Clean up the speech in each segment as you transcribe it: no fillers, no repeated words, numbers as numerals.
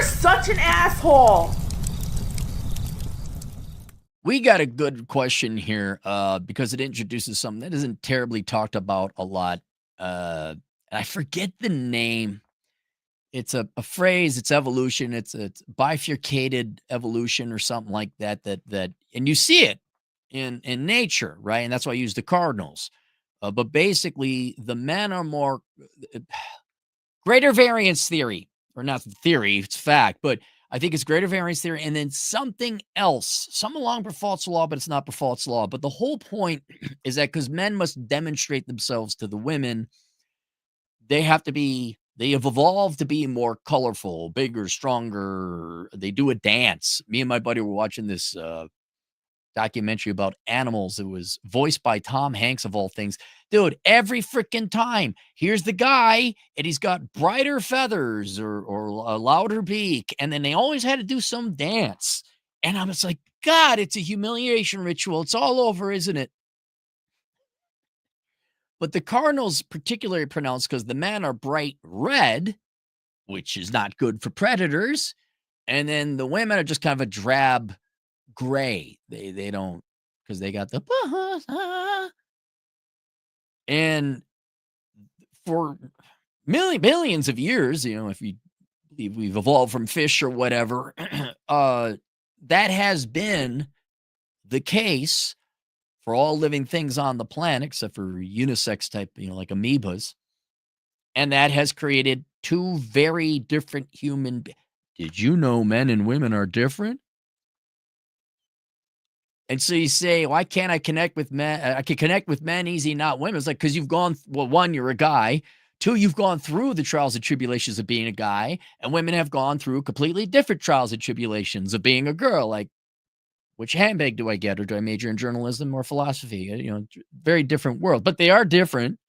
You're such an asshole. We got a good question here because it introduces something that isn't terribly talked about a lot. I forget the name. It's a phrase. It's evolution. It's bifurcated evolution or something like that. And you see it in nature, right? And that's why I use the cardinals. But basically, the men are more greater variance theory, or not theory. It's fact, but I think it's greater variance theory, and then something else, some along Berfault's law, but it's not Berfault's law. But the whole point is that because men must demonstrate themselves to the women, they have evolved to be more colorful, bigger, stronger. They do a dance. Me and my buddy were watching this documentary about animals. It was voiced by Tom Hanks, of all things. Dude, every freaking time, here's the guy, and he's got brighter feathers or a louder beak, and then they always had to do some dance. And I was like, God, it's a humiliation ritual. It's all over, isn't it? But the Cardinals particularly pronounced because the men are bright red, which is not good for predators. And then the women are just kind of a drab gray. They don't, because they got the and for billions of years, if you believe we've evolved from fish or whatever, that has been the case for all living things on the planet, except for unisex type, like amoebas. And that has created two very different human. Did you know men and women are different? And so you say, why can't I connect with men? I can connect with men easy, not women. It's like, because you've gone, well, one, you're a guy. Two, you've gone through the trials and tribulations of being a guy, and women have gone through completely different trials and tribulations of being a girl. Like, which handbag do I get? Or do I major in journalism or philosophy? Very different world, but they are different.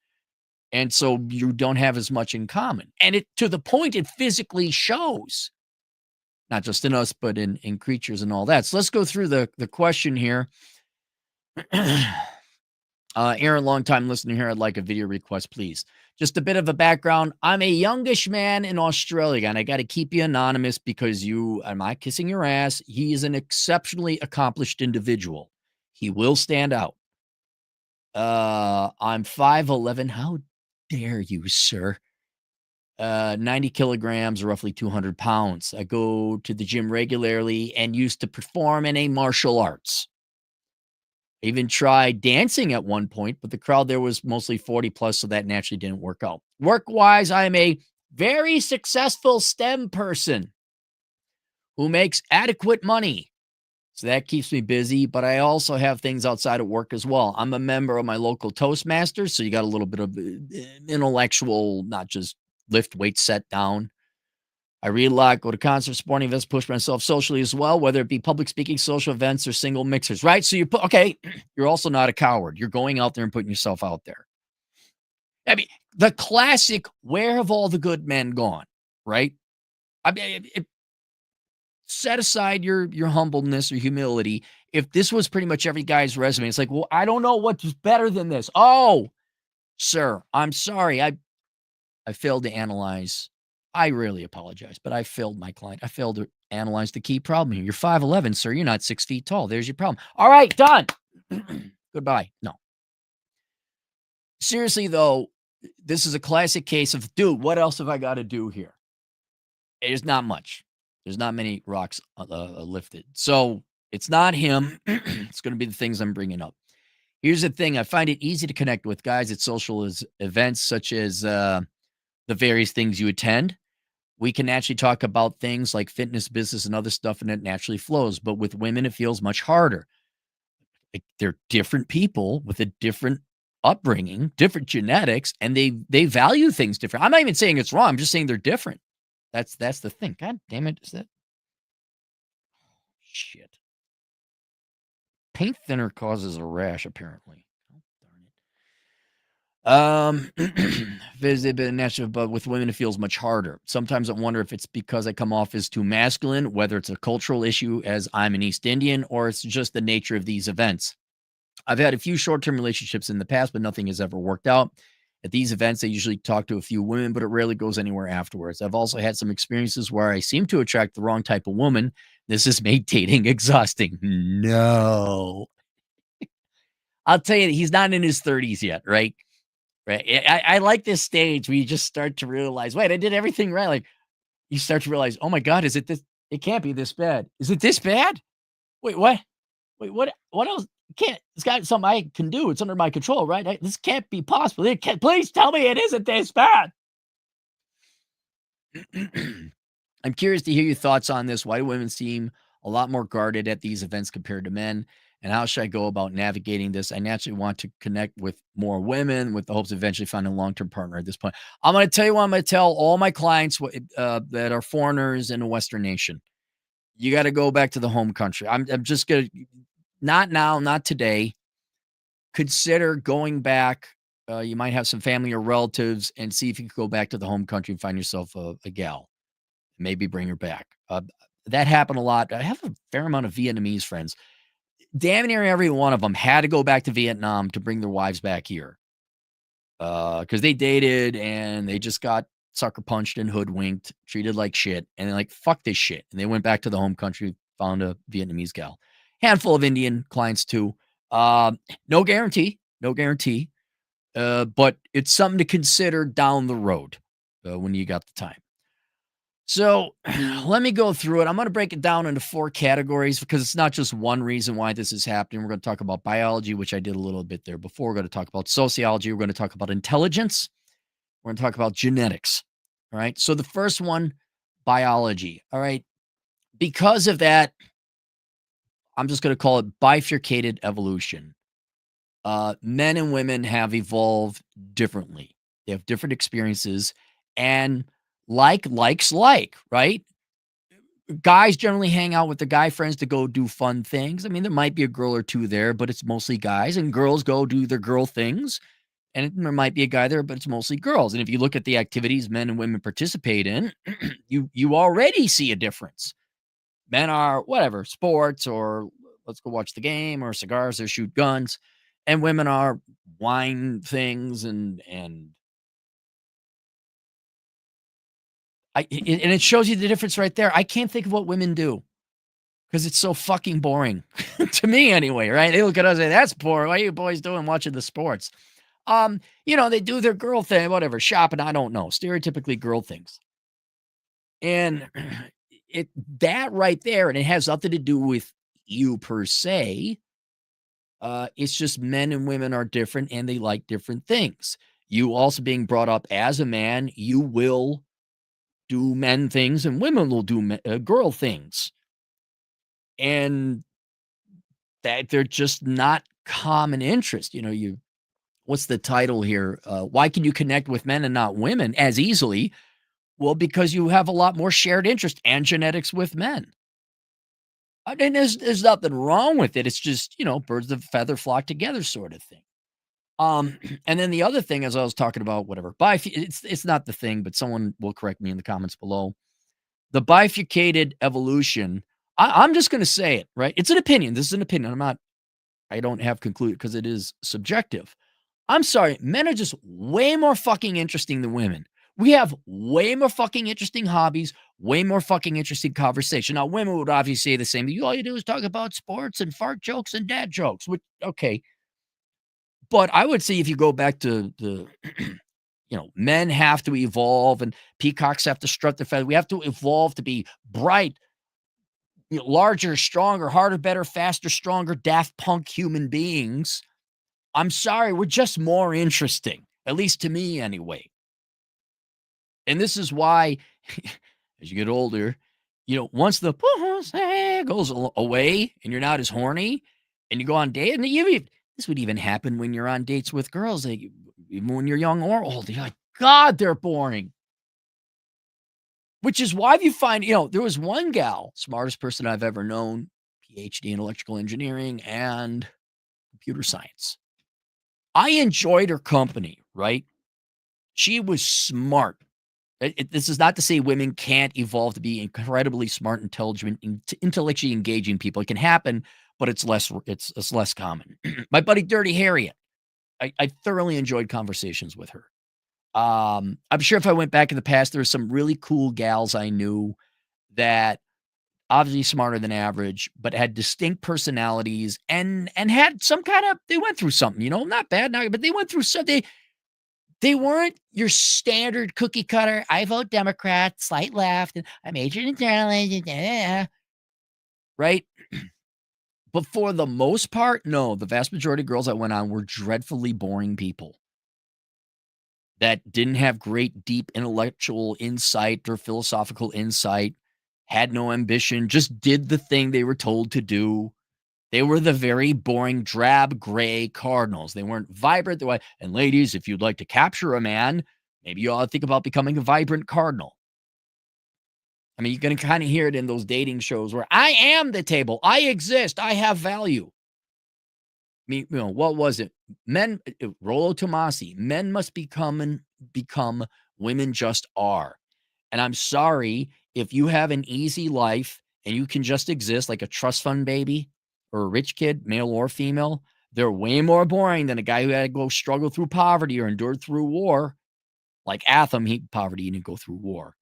And so you don't have as much in common. And it, to the point, it physically shows. Not just in us, but in creatures and all that. So let's go through the question here. Aaron, long-time listener here. I'd like a video request, please. Just a bit of a background. I'm a youngish man in Australia, and I got to keep you anonymous because I'm not kissing your ass. He is an exceptionally accomplished individual. He will stand out. I'm 5'11". How dare you, sir? 90 kilograms, roughly 200 pounds. I go to the gym regularly and used to perform in a martial arts. I even tried dancing at one point, but the crowd there was mostly 40 plus, so that naturally didn't work out. Work-wise, I am a very successful STEM person who makes adequate money. So that keeps me busy, but I also have things outside of work as well. I'm a member of my local Toastmasters, so you got a little bit of intellectual, not just lift weights set down. I read a lot, go to concerts, sporting events, push myself socially as well, whether it be public speaking, social events, or single mixers, right? So you're also not a coward. You're going out there and putting yourself out there. I mean, the classic, where have all the good men gone, right? I mean, set aside your humbleness or humility. If this was pretty much every guy's resume, it's like, well, I don't know what's better than this. Oh, sir, I'm sorry. I failed to analyze. I really apologize, but I failed my client. I failed to analyze the key problem here. You're 5'11", sir. You're not 6 feet tall. There's your problem. All right, done. Goodbye. No. Seriously, though, this is a classic case of, dude, what else have I got to do here? There's not much. There's not many rocks lifted. So it's not him. It's going to be the things I'm bringing up. Here's the thing. I find it easy to connect with guys at social events such as the various things you attend. We can actually talk about things like fitness, business, and other stuff, and it naturally flows. But with women, it feels much harder. Like, they're different people with a different upbringing, different genetics, and they value things different. I'm not even saying it's wrong. I'm just saying they're different. That's the thing. God damn it. Is that shit? Paint thinner causes a rash, apparently. Visited been natural, but with women it feels much harder. Sometimes I wonder if it's because I come off as too masculine, whether it's a cultural issue as I'm an East Indian, or it's just the nature of these events. I've had a few short-term relationships in the past, but nothing has ever worked out. At these events, I usually talk to a few women, but it rarely goes anywhere afterwards. I've also had some experiences where I seem to attract the wrong type of woman. This has made dating exhausting. No. I'll tell you, he's not in his 30s yet, right? Right. I like this stage where you just start to realize, wait, I did everything right. Like you start to realize, oh my God, is it this? It can't be this bad. Is it this bad? Wait, what? Wait, what else? Can't it's got something I can do. It's under my control, right? This can't be possible. It can't, please tell me it isn't this bad. I'm curious to hear your thoughts on this. Why do women seem a lot more guarded at these events compared to men? And how should I go about navigating this? I naturally want to connect with more women with the hopes of eventually finding a long term partner at this point. I'm going to tell you what I'm going to tell all my clients that are foreigners in a Western nation. You got to go back to the home country. I'm just going to, not now, not today. Consider going back. You might have some family or relatives and see if you can go back to the home country and find yourself a gal. Maybe bring her back. That happened a lot. I have a fair amount of Vietnamese friends. Damn near every one of them had to go back to Vietnam to bring their wives back here. Because they dated and they just got sucker punched and hoodwinked, treated like shit, and they're like, fuck this shit. And they went back to the home country, found a Vietnamese gal. Handful of Indian clients too. No guarantee, but it's something to consider down the road when you got the time. So let me go through it. I'm going to break it down into 4 categories because it's not just one reason why this is happening. We're going to talk about biology, which I did a little bit there before. We're going to talk about sociology. We're going to talk about intelligence. We're going to talk about genetics. All right. So the first one, biology. All right. Because of that, I'm just going to call it bifurcated evolution. Men and women have evolved differently. They have different experiences and likes like, right? Guys generally hang out with the guy friends to go do fun things. I mean, there might be a girl or two there, but it's mostly guys, and girls go do their girl things. And there might be a guy there, but it's mostly girls. And if you look at the activities men and women participate in, you already see a difference. Men are whatever, sports or let's go watch the game or cigars or shoot guns. And women are wine things and it shows you the difference right there. I can't think of what women do because it's so fucking boring to me anyway, right? They look at us and say, that's boring. What are you boys doing watching the sports? They do their girl thing, whatever, shopping, I don't know, stereotypically girl things. And that right there, and it has nothing to do with you per se. It's just men and women are different and they like different things. You also being brought up as a man, you will do men things and women will do girl things. And that they're just not common interest. What's the title here? Why can you connect with men and not women as easily? Well, because you have a lot more shared interest and genetics with men. I mean, there's nothing wrong with it. It's just, birds of a feather flock together sort of thing. And then the other thing, as I was talking about, whatever, it's not the thing, but someone will correct me in the comments below. The bifurcated evolution, I'm just going to say it, right? It's an opinion. This is an opinion. I don't have concluded because it is subjective. I'm sorry. Men are just way more fucking interesting than women. We have way more fucking interesting hobbies, way more fucking interesting conversation. Now, women would obviously say the same. All you do is talk about sports and fart jokes and dad jokes, which, okay. But I would say if you go back to the, men have to evolve and peacocks have to strut their feathers. We have to evolve to be bright, larger, stronger, harder, better, faster, stronger, Daft Punk human beings. I'm sorry, we're just more interesting, at least to me anyway. And this is why, as you get older, once the goes away and you're not as horny and you go on date, and this would even happen when you're on dates with girls, even when you're young or old, you're like, God, they're boring. Which is why you find, there was one gal, smartest person I've ever known, PhD in electrical engineering and computer science. I enjoyed her company, right? She was smart. This is not to say women can't evolve to be incredibly smart, intelligent, intellectually engaging people. It can happen, but it's less common. My buddy Dirty Harriet, I thoroughly enjoyed conversations with her. I'm sure if I went back in the past, there were some really cool gals I knew that obviously smarter than average, but had distinct personalities and had some kind of they went through something, not bad, not but they went through something. They weren't your standard cookie cutter, I vote Democrat, slight left, and I majored in journalism, right? But for the most part, no, the vast majority of girls that went on were dreadfully boring people that didn't have great, deep intellectual insight or philosophical insight, had no ambition, just did the thing they were told to do. They were the very boring, drab, gray cardinals. They weren't vibrant. And ladies, if you'd like to capture a man, maybe you ought to think about becoming a vibrant cardinal. I mean, you're going to kind of hear it in those dating shows where I am the table. I exist. I have value. I mean, what was it? Men, Rollo Tomasi, men must become women just are. And I'm sorry if you have an easy life and you can just exist like a trust fund baby or a rich kid, male or female. They're way more boring than a guy who had to go struggle through poverty or endured through war. Like Atham, poverty, he didn't go through war.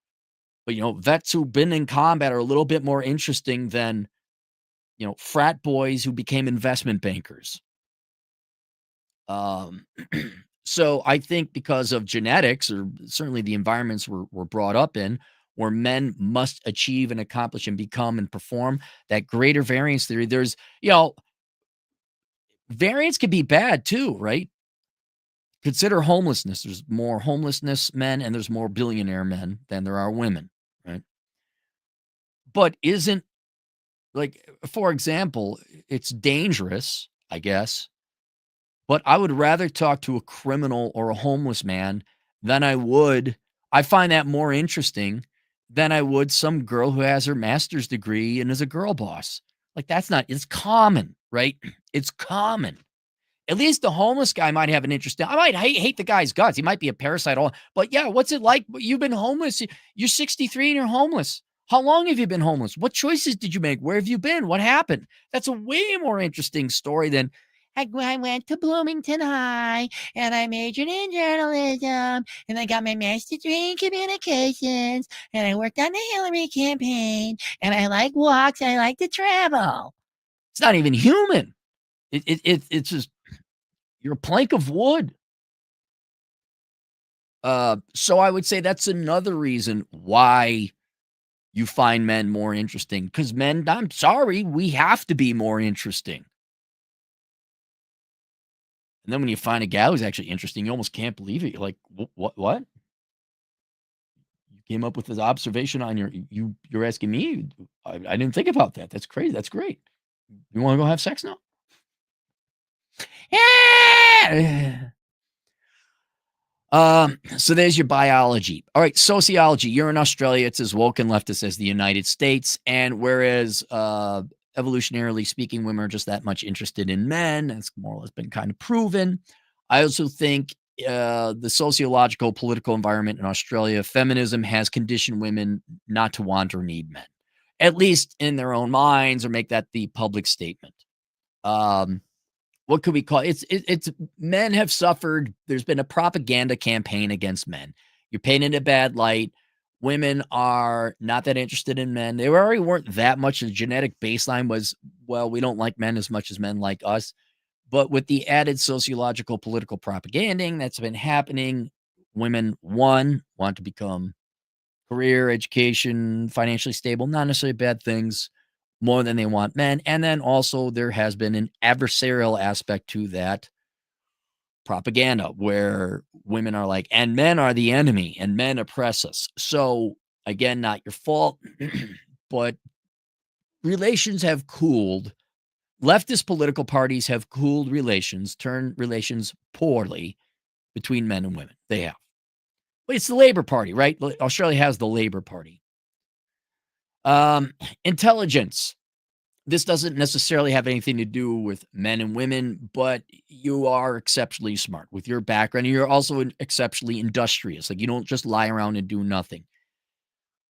But, vets who've been in combat are a little bit more interesting than, frat boys who became investment bankers. Um, so I think because of genetics, or certainly the environments we're brought up in, where men must achieve and accomplish and become and perform, that greater variance theory, there's, variance can be bad too, right? Consider homelessness. There's more homelessness men and there's more billionaire men than there are women, right? But isn't, like, for example, it's dangerous, I guess, but I would rather talk to a criminal or a homeless man than I find that more interesting than I would some girl who has her master's degree and is a girl boss. Like, it's common, right? It's common. At least the homeless guy might have an interesting. I might hate the guy's guts. He might be a parasite, but yeah, what's it like? You've been homeless. You're 63 and you're homeless. How long have you been homeless? What choices did you make? Where have you been? What happened? That's a way more interesting story than I went to Bloomington High and I majored in journalism and I got my master's degree in communications and I worked on the Hillary campaign and I like walks. I like to travel. It's not even human. It's just, you're a plank of wood. So I would say that's another reason why you find men more interesting. Because men, I'm sorry, we have to be more interesting. And then when you find a gal who's actually interesting, you almost can't believe it. You're like, what? You came up with this observation on you're asking me? I didn't think about that. That's crazy. That's great. You want to go have sex now? So there's your biology. All right, sociology. You're in Australia. It's as woke and leftist as the United States. And whereas evolutionarily speaking, women are just that much interested in men, that's more or less been kind of proven. I also think the sociological political environment in Australia, feminism has conditioned women not to want or need men, at least in their own minds, or make that the public statement. What could we call it? It's men have suffered. There's been a propaganda campaign against men. You're painted in a bad light. Women are not that interested in men. They already weren't that much. The genetic baseline was, well, we don't like men as much as men like us. But with the added sociological political propaganding that's been happening, women, one, want to become career, education, financially stable, not necessarily bad things, more than they want men. And then also there has been an adversarial aspect to that propaganda where women are like, and men are the enemy and men oppress us. So again, not your fault, but relations have cooled. Leftist political parties have cooled relations, turned relations poorly between men and women. They have. But it's the Labor Party, right? Australia has the Labor Party. Intelligence. This doesn't necessarily have anything to do with men and women, but you are exceptionally smart with your background. And you're also exceptionally industrious. Like, you don't just lie around and do nothing.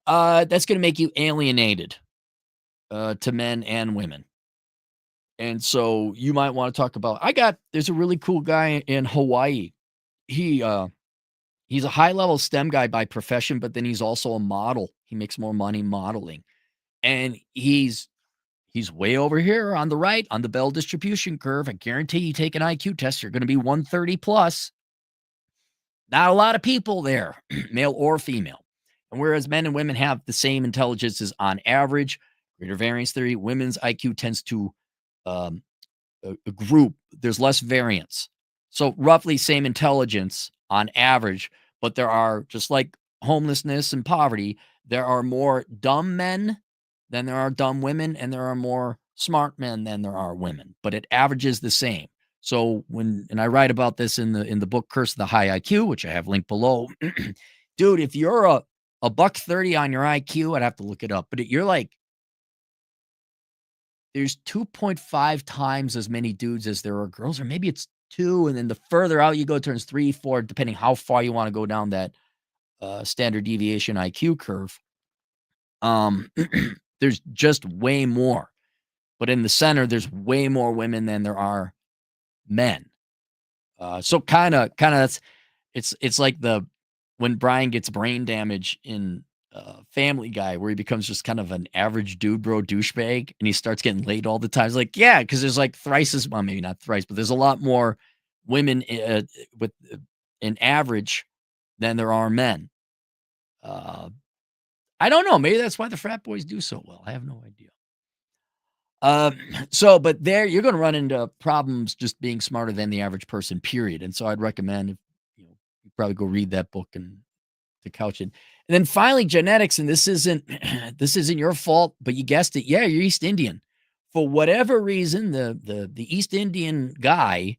That's going to make you alienated to men and women. And so you might want to talk about, there's a really cool guy in Hawaii. He He's a high-level STEM guy by profession, but then he's also a model. He makes more money modeling, and he's way over here on the right on the Bell distribution curve. I guarantee you take an IQ test, you're gonna be 130 plus. Not a lot of people there, male or female. And whereas men and women have the same intelligences on average, greater variance theory, women's IQ tends to um, a group, there's less variance. So roughly same intelligence on average, but there are just like homelessness and poverty, there are more dumb men than there are dumb women, and there are more smart men than there are women, but it averages the same. So when and I write about this in the book Curse of the High IQ, which I have linked below. Dude, if you're a buck 30 on your IQ, I'd have to look it up, but you're like there's 2.5 times as many dudes as there are girls, or maybe it's 2, and then the further out you go, it turns 3, 4, depending how far you wanna go down that, standard deviation IQ curve. Um, there's just way more, but in the center, there's way more women than there are men. So kinda that's it's like the when Brian gets brain damage in, Family Guy, where he becomes just kind of an average dude bro douchebag, and he starts getting laid all the time. It's like, yeah, because there's like thrice as well, maybe not thrice, but there's a lot more women, with, an average than there are men. Uh, I don't know, maybe that's why the frat boys do so well. I have no idea. Um, but there you're gonna run into problems just being smarter than the average person, period, and so I'd recommend, you probably go read that book and to couch it. And then finally, genetics, and this isn't this isn't your fault, but you guessed it. Yeah, you're East Indian. For whatever reason, the East Indian guy,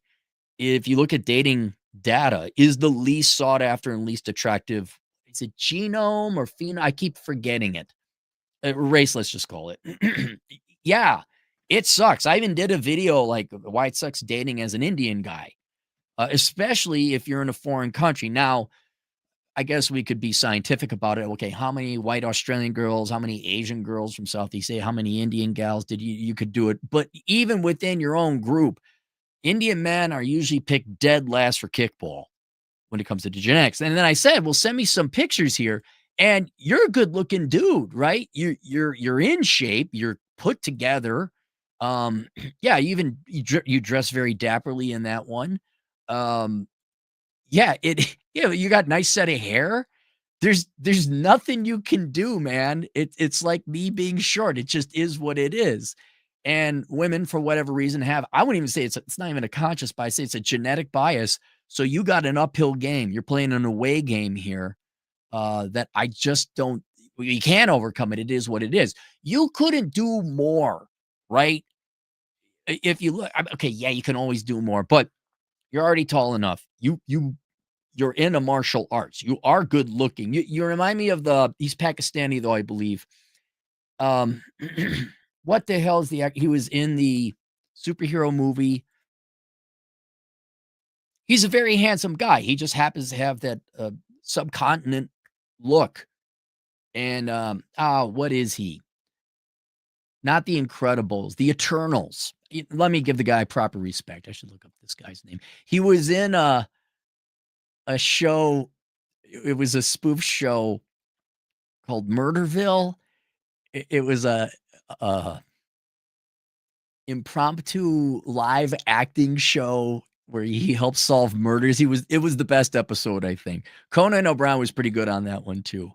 if you look at dating data, is the least sought after and least attractive. Is it genome or phenome? I keep forgetting it. Race, let's just call it. Yeah, it sucks. I even did a video like why it sucks dating as an Indian guy, especially if you're in a foreign country. Now, I guess we could be scientific about it. Okay, how many white Australian girls, how many Asian girls from Southeast Asia, how many Indian gals did you could do it? But even within your own group, Indian men are usually picked dead last for kickball when it comes to the genetics. And then I said, "Well, send me some pictures here." And you're a good-looking dude, right? You're in shape, you're put together. Yeah, you dress very dapperly in that one. Um, yeah, yeah, you got nice set of hair. There's nothing you can do, man. It's like me being short. It just is what it is. And women, for whatever reason, have I wouldn't even say it's not even a conscious bias. It's a genetic bias. So you got an uphill game. You're playing an away game here that I just don't. You can't overcome it. It is what it is. You couldn't do more, right? If you look, okay, yeah, you can always do more, but you're already tall enough. You're in a martial arts. You are good looking. You remind me of he's Pakistani though, I believe. Um, what the hell is he was in the superhero movie. He's a very handsome guy. He just happens to have that subcontinent look. And what is he? Not the Incredibles, the Eternals. Let me give the guy proper respect. I should look up this guy's name. He was in a show. It was a spoof show called Murderville. It was a impromptu live acting show where he helped solve murders. It was the best episode, I think. Conan O'Brien was pretty good on that one too.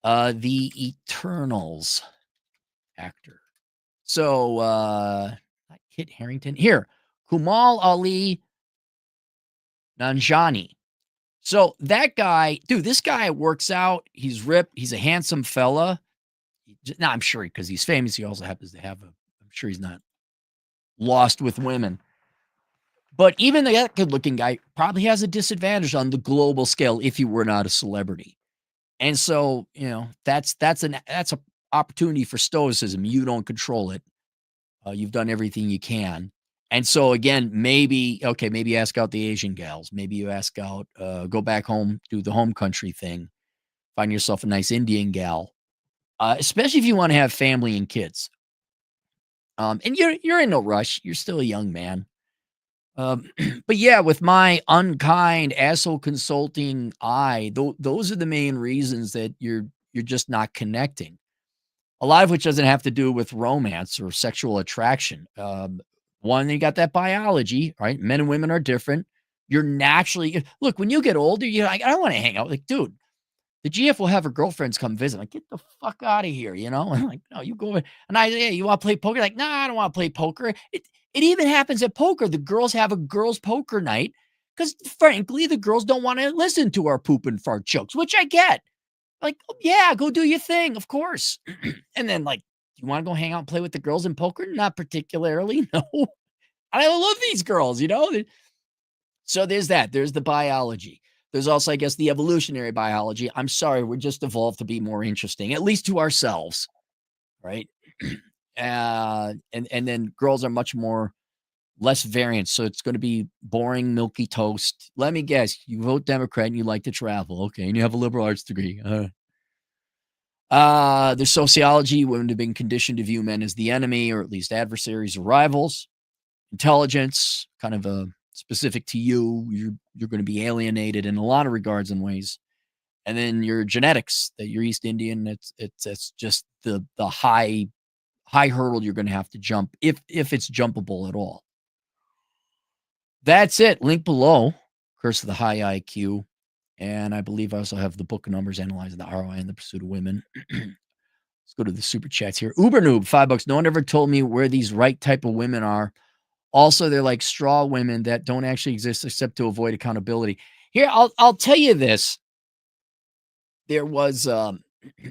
The Eternals actor. So not Kit Harington. Here, Kumal Ali Nanjani. So that guy, dude, this guy works out. He's ripped. He's a handsome fella. Now I'm sure because he's famous, he also happens to have I'm sure he's not lost with women. But even that good-looking guy probably has a disadvantage on the global scale if he were not a celebrity. And so, that's a opportunity for stoicism. You don't control it. You've done everything you can. And so again, maybe ask out the Asian gals. Maybe you ask out, go back home, do the home country thing. Find yourself a nice Indian gal, especially if you want to have family and kids. And you're in no rush. You're still a young man. But yeah, with my unkind asshole consulting eye, those are the main reasons that you're just not connecting. A lot of which doesn't have to do with romance or sexual attraction. One, you got that biology, right? Men and women are different. You're naturally look when you get older. You're like, I don't want to hang out. Like, dude, the GF will have her girlfriends come visit. Like, get the fuck out of here, you know? I'm like, no, you go. And I, yeah, you want to play poker? Like, no, I don't want to play poker. It even happens at poker. The girls have a girls' poker night because, frankly, the girls don't want to listen to our poop and fart jokes, which I get. Like, "Oh, yeah, go do your thing, of course." And then, like, "You wanna go hang out and play with the girls in poker?" "Not particularly, no." I love these girls, you know? So there's that, there's the biology. There's also, I guess, the evolutionary biology. I'm sorry, we're just evolved to be more interesting, at least to ourselves, right? And then girls are much more less variant, so it's gonna be boring, milky toast. Let me guess, you vote Democrat and you like to travel, okay, and you have a liberal arts degree, the sociology, women have been conditioned to view men as the enemy or at least adversaries or rivals. Intelligence, kind of specific to you. You're going to be alienated in a lot of regards and ways. And then your genetics, that you're East Indian. It's just the high hurdle you're going to have to jump if it's jumpable at all. That's it. Link below. Curse of the High IQ. And I believe I also have the book of numbers analyzing the ROI and the pursuit of women. Let's go to the super chats here. Uber noob, $5. No one ever told me where these right type of women are. Also, they're like straw women that don't actually exist except to avoid accountability. Here, I'll tell you this. There was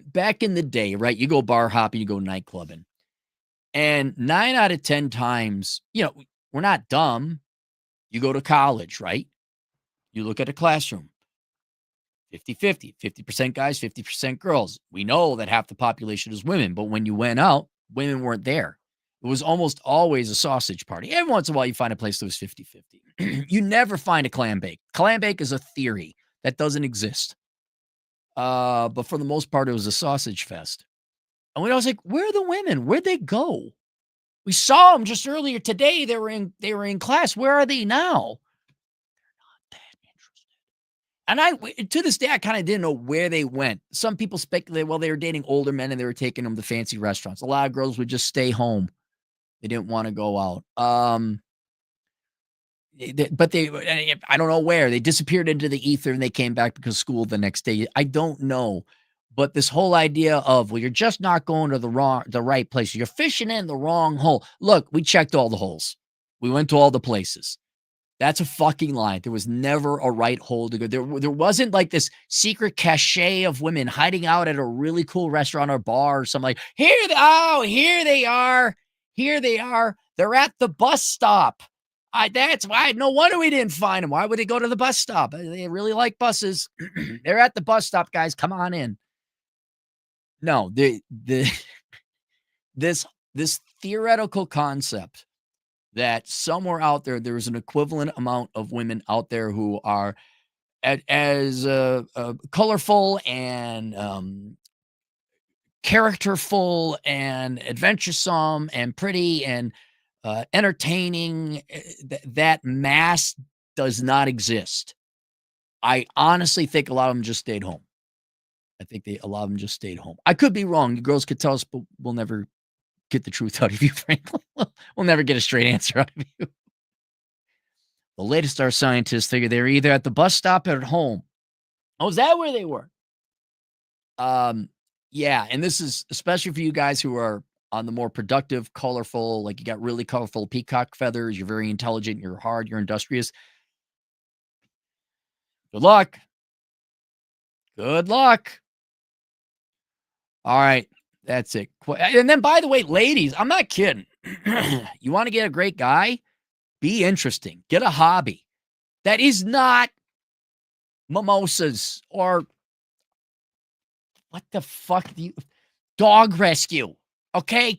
back in the day, right? You go bar hopping, you go nightclubbing, and 9 out of 10 times, we're not dumb. You go to college, right? You look at a classroom. 50-50, 50% guys, 50% girls. We know that half the population is women, but when you went out, women weren't there. It was almost always a sausage party. Every once in a while, you find a place that was 50-50. You never find a clam bake. Clam bake is a theory that doesn't exist. But for the most part, it was a sausage fest. And we always like, where are the women? Where'd they go? We saw them just earlier today. They were in class. Where are they now? And to this day, I kind of didn't know where they went. Some people speculate, well, they were dating older men and they were taking them to fancy restaurants. A lot of girls would just stay home. They didn't want to go out. But I don't know where. They disappeared into the ether and they came back because school the next day. I don't know. But this whole idea of, well, you're just not going to the right place. You're fishing in the wrong hole. Look, we checked all the holes. We went to all the places. That's a fucking lie. There was never a right hole to go. There wasn't like this secret cachet of women hiding out at a really cool restaurant or bar or something like, here they are. Here they are. They're at the bus stop. That's why. No wonder we didn't find them. Why would they go to the bus stop? They really like buses. They're at the bus stop, guys. Come on in. No, this theoretical concept that somewhere out there is an equivalent amount of women out there who are as colorful and characterful and adventuresome and pretty and entertaining. That mass does not exist. I honestly think a lot of them just stayed home. I think a lot of them just stayed home. I could be wrong. You girls could tell us, but we'll never get the truth out of you, frankly. We'll never get a straight answer out of you. The latest star scientists figure they were either at the bus stop or at home. Oh, is that where they were? Yeah, and this is especially for you guys who are on the more productive, colorful, like you got really colorful peacock feathers, you're very intelligent, you're hard, you're industrious. Good luck. Good luck. All right, that's it. And then, by the way, ladies, I'm not kidding. You want to get a great guy? Be interesting. Get a hobby that is not mimosas or what the fuck do you dog rescue. Okay?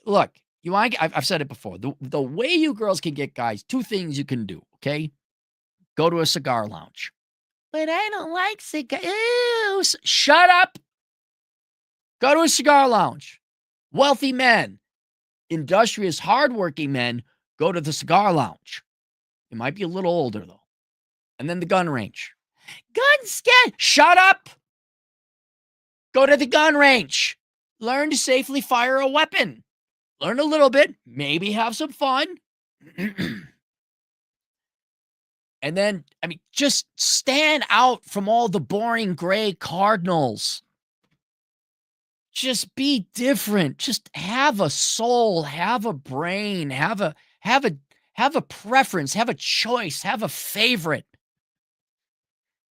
Look, you want to I've said it before. The way you girls can get guys, two things you can do, okay? Go to a cigar lounge. But I don't like cigars. Ew, shut up. Go to a cigar lounge. Wealthy men, industrious, hardworking men Go to the cigar lounge. You might be a little older, though. And then the gun range. Gun scan. Shut up. Go to the gun range. Learn to safely fire a weapon. Learn a little bit. Maybe have some fun. And then, just stand out from all the boring gray cardinals. Just be different. Just have a soul, have a brain, have a preference, have a choice, have a favorite.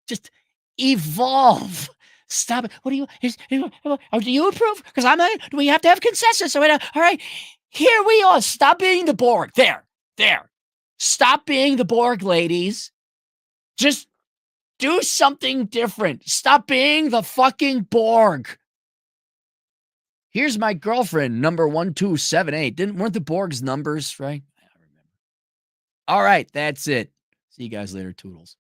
Just evolve. Stop it. What do you approve? Because I'm not, do we have to have consensus? All right. Here we are. Stop being the Borg. There. Stop being the Borg, ladies. Just do something different. Stop being the fucking Borg. Here's my girlfriend, number 1278. Weren't the Borg's numbers, right? I don't remember. All right, that's it. See you guys later, Toodles.